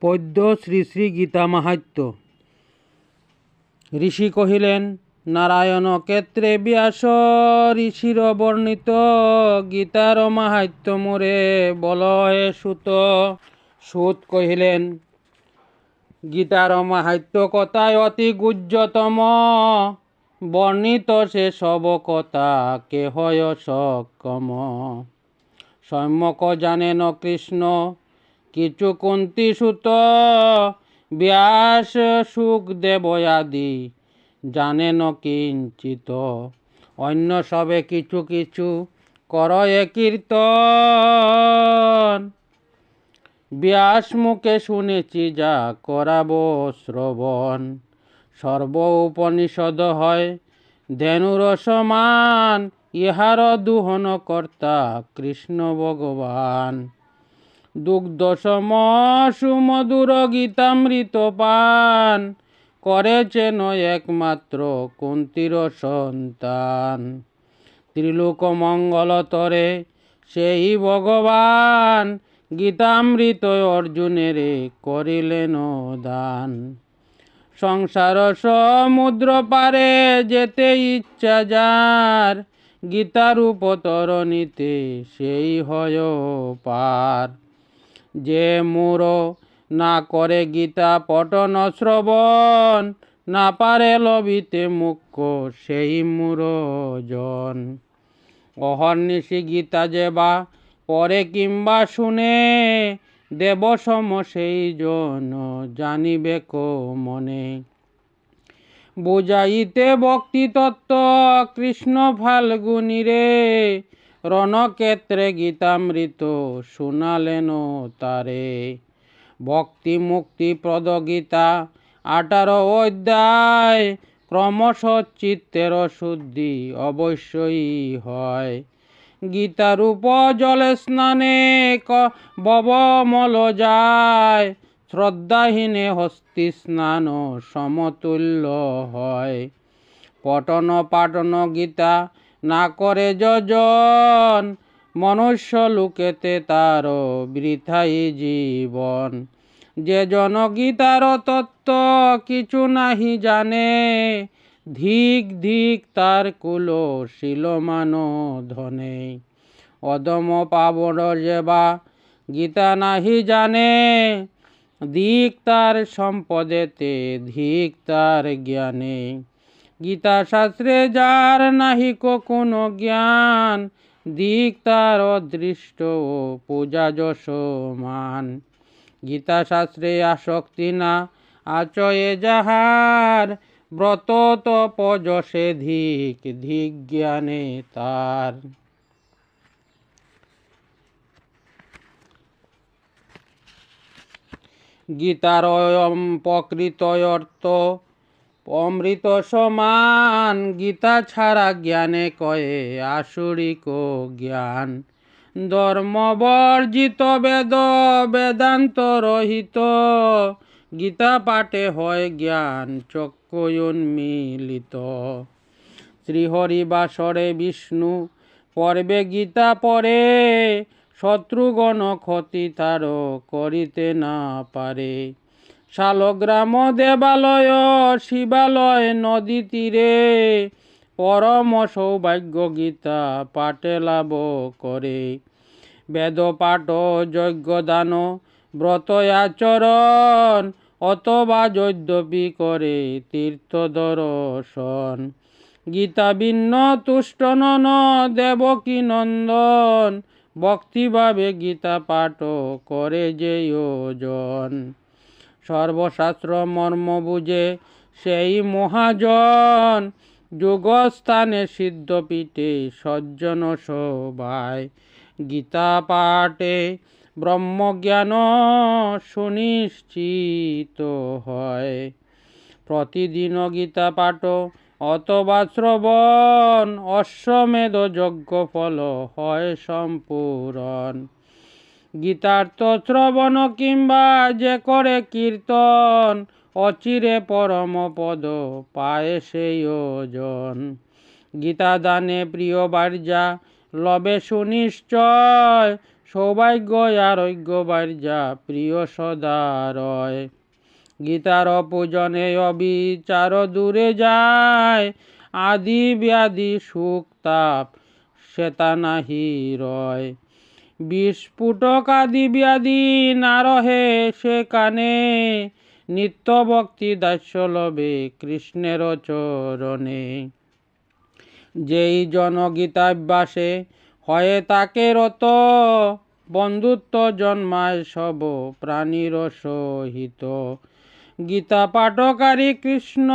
পদ্য শ্রী শ্রী গীতা মাহাত্ম্য। ঋষি কহিলেন, নারায়ণ ক্ষেত্রে ব্যাস ঋষির বর্ণিত গীতার মাহাত্ম্য মোরে বল হে সুত। সুত কহিলেন, গীতার মাহাত্ম্য কথায় অতি গুহ্যতম, বর্ণিত সে সব কথা কেহ সক্ষম। সম্যক জানেন কৃষ্ণ কিছু কুন্তী সুত, ব্যাস সুখদেব আদি জানেন কিঞ্চিত। অন্য সবে কিছু কিছু করয়ে কীর্তন, ব্যাস মুখে শুনেছি যা করাব শ্রবণ। সর্ব উপনিষদ হয় ধেনুর সমান, ইহার দুহন কর্তা কৃষ্ণ ভগবান। দুগ্ধ সম সুমধুর গীতামৃত পান, করেছেন একমাত্র কুন্তীর সন্তান। ত্রিলোক মঙ্গল তরে সেই ভগবান, গীতামৃত অর্জুনের করিলেন দান। সংসার সমুদ্র পারে যেতে ইচ্ছা যার, গীতারূপ তরণীতে সেই হয় পার। যে মূঢ় না করে গীতা পঠন শ্রবণ, না পারে লভিতে মুখ্য সেই মূঢ় জন। অহর্নিশি গীতা যেবা পরে কিংবা শুনে, দেব সম সেই জন জানিবে কো মনে। বুঝাইতে ভক্তি তত্ত্ব কৃষ্ণ ফাল্গুনী রে, রণক্ষেত্রে গীতামৃত শুনালেন তারে। ভক্তি মুক্তি প্রদ গীতা 18 অধ্যায়, ক্রমশ চিত্তের শুদ্ধি অবশ্যই হয়। গীতারূপ জলে স্নানে ভবমল যায়, শ্রদ্ধাহীনে হস্তি স্নান সমতুল্য হয়। পঠন পাঠন গীতা না করে যজন, মনুষ্য লোকেতে তার বৃথাই জীবন। যে জন গীতার তত্ত্ব কিছু নাহি জানে, ধিক ধিক তার কুল শিলমান ধনে। অদম পাবন যেবা গীতা নাহি জানে, ধিক তার সম্পদেতে ধিক তার জ্ঞানে। গীতা শাস্ত্রে যার নাহি কোনো জ্ঞান, ধিক তার অদৃষ্ট ও পূজা যশমান। গীতা শাস্ত্রে আসক্তি না আচয়ে যাহার, ব্রত তপ যশে ধিক ধিক জ্ঞানে তার। গীতার প্রকৃত অর্থ অমৃত সমান, গীতা ছাড়া জ্ঞানে কয়ে আসুরিক জ্ঞান। ধর্ম বর্জিত বেদ বেদান্ত রহিত, গীতা পাঠে হয় জ্ঞান চক্ষু উন্মিলিত। শ্রীহরি বাসরে বিষ্ণু পর্বে গীতা পড়ে, শত্রুগণ ক্ষতি তার করিতে না পারে। শালগ্রাম দেবালয় শিবালয় নদী তীরে, পরম সৌভাগ্য গীতা পাঠে লাভ করে। বেদ পাঠ যজ্ঞ দান ব্রত আচরণ, অথবা যদ্যপি করে তীর্থ দর্শন। গীতা ভিন্ন তুষ্ট নন দেবকী নন্দন, ভক্তিভাবে গীতা পাঠ করে যে জন। সর্বশাস্ত্র মর্ম বুঝে সেই মহাজন, যোগস্থানে সিদ্ধপীঠে সজ্জন সভায়। গীতা পাঠে ব্রহ্মজ্ঞান সুনিশ্চিত হয়। প্রতিদিন গীতা পাঠ অথবা শ্রবণ, অশ্বমেধ যজ্ঞ ফল হয় সম্পূরণ। গীতার্থ শ্রবণ কিংবা যে করে কীর্তন, অচিরে পরম পদ পায় সেই জন। গীতা দানে প্রিয় বার্যা লবে সুনিশ্চয়, সৌভাগ্য আরোগ্য যা প্রিয় সদারয়। গীতার পূজনে অবিচার দূরে যায়, আদি ব্যাধি সুখ তাপ শ্বেতা নাহি রয়। বিস্ফুটক আদি ব্যাধি না রহে সেখানে, নিত্য ভক্তি দাস্য লবে কৃষ্ণের চরণে। যেই জন গীতাভ্যাসে হয়ে তাকে রত, বন্ধুত্ব জন্মায় সব প্রাণীর সহিত। গীতা পাঠকারী কৃষ্ণ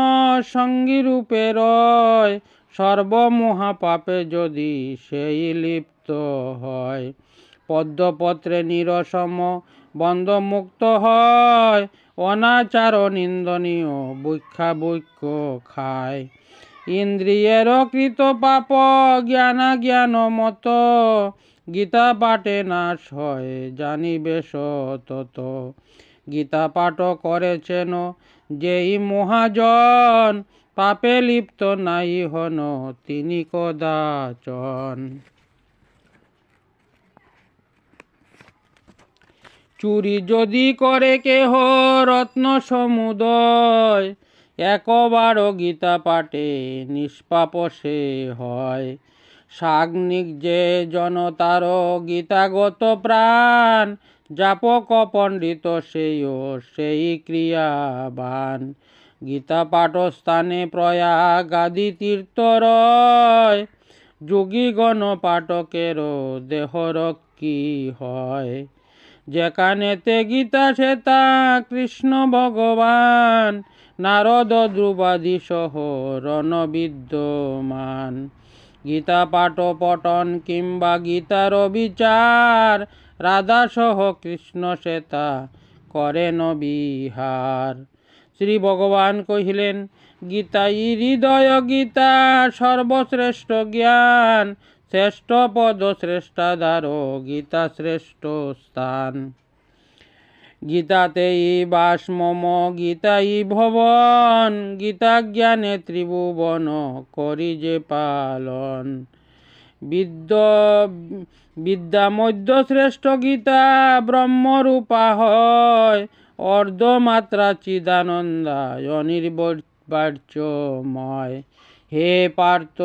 সঙ্গী রূপে রয়, সর্বমহাপাপে যদি সেই লিপ্ত হয়। পদ্মপত্রে নিরসম বন্ধমুক্ত হয়, অনাচার নিন্দনীয় বৈক্ষ খায়। ইন্দ্রিয়ের কৃত পাপ জ্ঞান মত, গীতা পাঠে নাশ হয় জানিবে সতত। গীতা পাঠ করেছেন যেই মহাজন, পাপে লিপ্ত নাই হন তিনি কদাচন। চুরি যদি করে কেহ রত্ন সমুদয়, একবার গীতা পাঠে নিষ্পাপ সে হয়। সাগ্নিক যে জনতার গীতাগত প্রাণ, জাপক পণ্ডিত সেই ক্রিয়াবান। গীতা পাঠ স্থানে প্রয়াগ আদি তীর্থ রয়, যোগীগণ পাঠকের দেহরক্ষী হয়। যেখানেতে গীতা সেতা কৃষ্ণ ভগবান, নারদ ধ্রুবাদি সহ রণবিদ্যমান। গীতা পাঠ পঠন কিংবা গীতার বিচার, রাধা সহ কৃষ্ণ সেতা করেন বিহার। শ্রী ভগবান কহিলেন গীতাই হৃদয় গীতা সর্বশ্রেষ্ঠ জ্ঞান, শ্রেষ্ঠ পদ শ্রেষ্ঠাধার গীতা শ্রেষ্ঠ স্থান। গীতাতেই বাস মম গীতাই ভবন, গীতা জ্ঞানে ত্রিভুবন করি যে পালন। বিদ্যা মধ্য শ্রেষ্ঠ গীতা ব্রহ্মরূপা হয়, অর্ধমাত্রা চিদানন্দা অনির্বাচ্যময়। হে পার্থ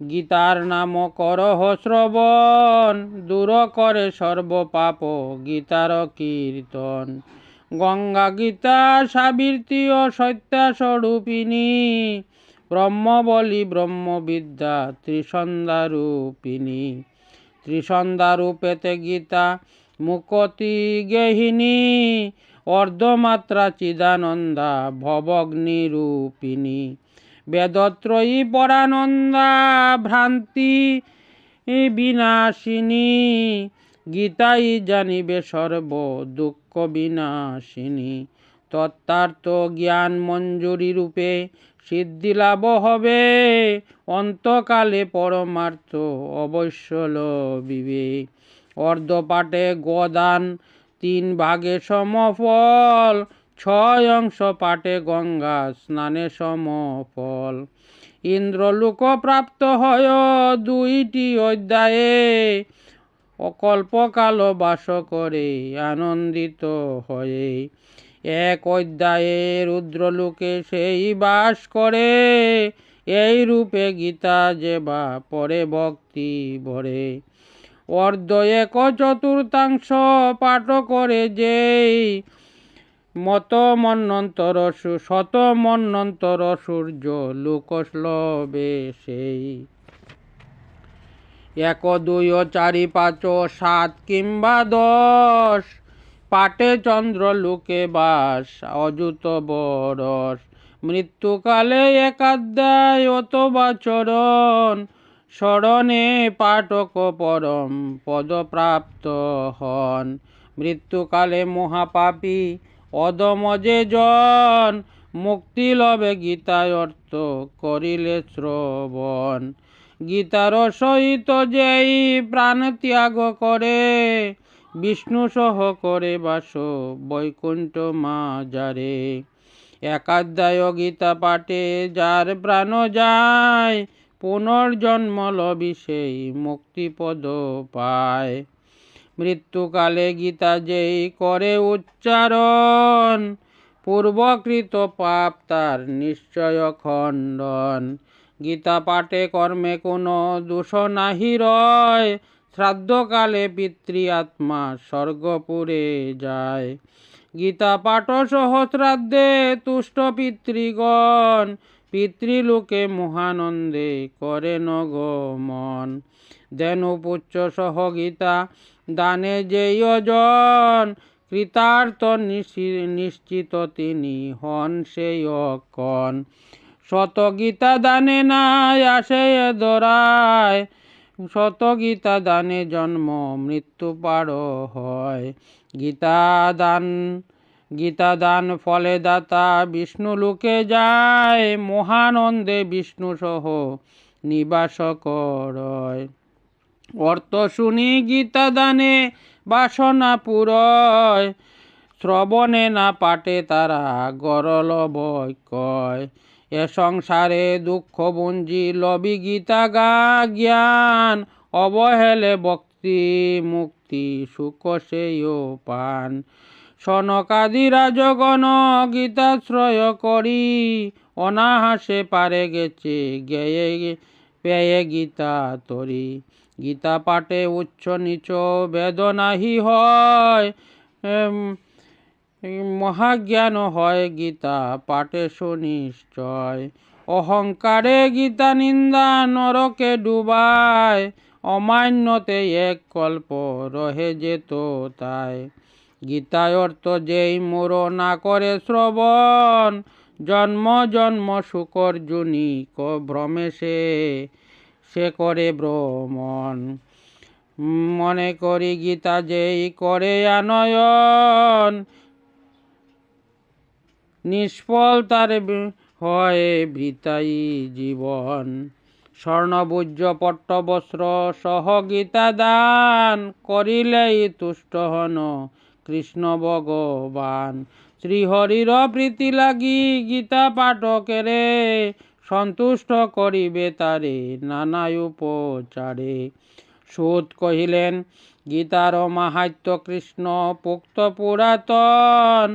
গীতার নাম করহ শ্রবণ, দূর করে সর্বপাপ গীতার কীর্তন। গঙ্গা গীতা সাবিত্রী ও সত্যা স্বরূপিণী, ব্রহ্ম বলি ব্রহ্মবিদ্যা ত্রিসন্ধ্যা রূপিণী। ত্রিসন্ধ্যা রূপেতে গীতা মুকতি গেহিনী, অর্ধমাত্রা চিদানন্দা ভবগ্নি রূপিণী। বেদত্রয়ী পরানন্দা ভ্রান্তি বিনাশিনী, গীতাই জানিবে সর্ব দুঃখ বিনাশিনী। তত্ত্বার্থ জ্ঞান মঞ্জুরি রূপে সিদ্ধি লাভ হবে, অন্তকালে পরমার্থ অবশ্য লভিবে। অর্ধপাঠে গোদান 3 ভাগে সমফল, 6 অংশ পাঠে গঙ্গা স্নানে সমফল। ইন্দ্রলোক প্রাপ্ত হয় 2টি অধ্যায়ে, অকল্পকাল বাস করে আনন্দিত হয়ে। 1 অধ্যায়ে রুদ্রলোকে সেই বাস করে, এই রূপে গীতা যেবা পরে ভক্তি ভরে। অর্ধ 1/4 পাঠ করে যেই, শত মন্বন্তর সূর্য লোক লবে সেই। 1, 2, 4, 5, 7 কিংবা 10, পাঠে চন্দ্র লোকে বাস অযুত বরস। মৃত্যুকালে 1 অধ্যায় অথবা চরণ, স্মরণে পাঠক পরম পদ প্রাপ্ত হন। মৃত্যুকালে মহাপাপী অধম যে জন, মুক্তি লবে গীতায় অর্থ করিলে শ্রবণ। গীতার সহিত যেই প্রাণ ত্যাগ করে, বিষ্ণু সহ করে বাস বৈকুণ্ঠ মাজারে। 1 অধ্যায় গীতা পাঠে যার প্রাণ যায়, পুনর্জন্ম লবি সেই মুক্তিপদ পায়। মৃত্যুকালে গীতা যেই করে উচ্চারণ, পূর্বকৃত পাপ তার নিশ্চয় খণ্ডন। গীতা পাঠে কর্মে কোনো দোষ নাহি রয়, শ্রাদ্ধকালে পিতৃ আত্মা স্বর্গপুরে যায়। গীতা পাঠ সহস্রাব্দে তুষ্ট পিতৃগণ, পিতৃলোকে মহানন্দে করেন গমন। দেনুপুচ্ছ সহ গীতা দানে যেই অজন, কৃতার্থ নিশ্চিত তিনি হন সেই অক্ষণ। শত গীতা দানে নাই আসে দরায়, শত গীতা দানে জন্ম মৃত্যু পার হয়। গীতা দান ফলে দাতা বিষ্ণু লোকে যায়, মহানন্দে বিষ্ণু সহ নিবাস করয়। অর্থ শুনি গীতা দানে বাসনা পুরয়, শ্রবণে না পাঠে তারা গরল বৈকয়। এ সংসারে দুঃখ বুঞ্জি লবি গীতা জ্ঞান, অবহেলে ভক্তি মুক্তি সুখ সেও পান। সনকাদি রাজগণ গীতাশ্রয় করি, অনাহাসে পারে গেছে গেয়ে পেয়ে গীতা তরি। গীতা পাঠে উচ্চ নিচ বেদ নাহি হয়, মহাজ্ঞান হয় গীতা পাঠে সুনিশ্চয়। অহংকারে গীতা নিন্দা নরকে ডুবায়, অমান্যতে এক কল্প রহে যেত তাই। গীতায় অর্থ যেই মোর না করে শ্রবণ, জন্ম জন্ম শুকর জুনি ভ্রমে সে করে ভ্রমণ। মনে করি গীতা যেই করে আনয়ন, নিষ্ফল তার হয় বৃতাই জীবন। স্বর্ণবুজ্য পট্টবস্ত্র সহ গীতা দান, করিলেই তুষ্ট হন কৃষ্ণ ভগবান। শ্রীহরির প্রীতি লাগি গীতা পাঠকেরে, সন্তুষ্ট করিবে তারে নানা উপচারে। সুত কহিলেন গীতার মাহাত্য কৃষ্ণ পোক্ত পুরাতন,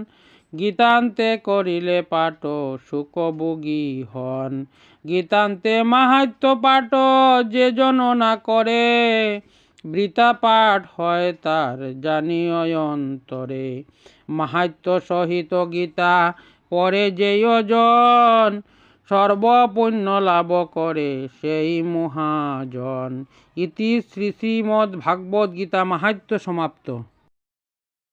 গীতান্তে করিলে পাঠ সুখভোগী হন। গীতান্তে মাহাত্য পাঠ যে জন না করে, বৃথা পাঠ হয় তার জানিও অন্তরে। মাহাত্য সহিত গীতা পরে যেই জন, সর্বপুণ্য লাভ করে সেই মহাজন। ইতি শ্রী শ্রীমদ্ ভাগবত গীতা মাহাত্ম্য সমাপ্ত।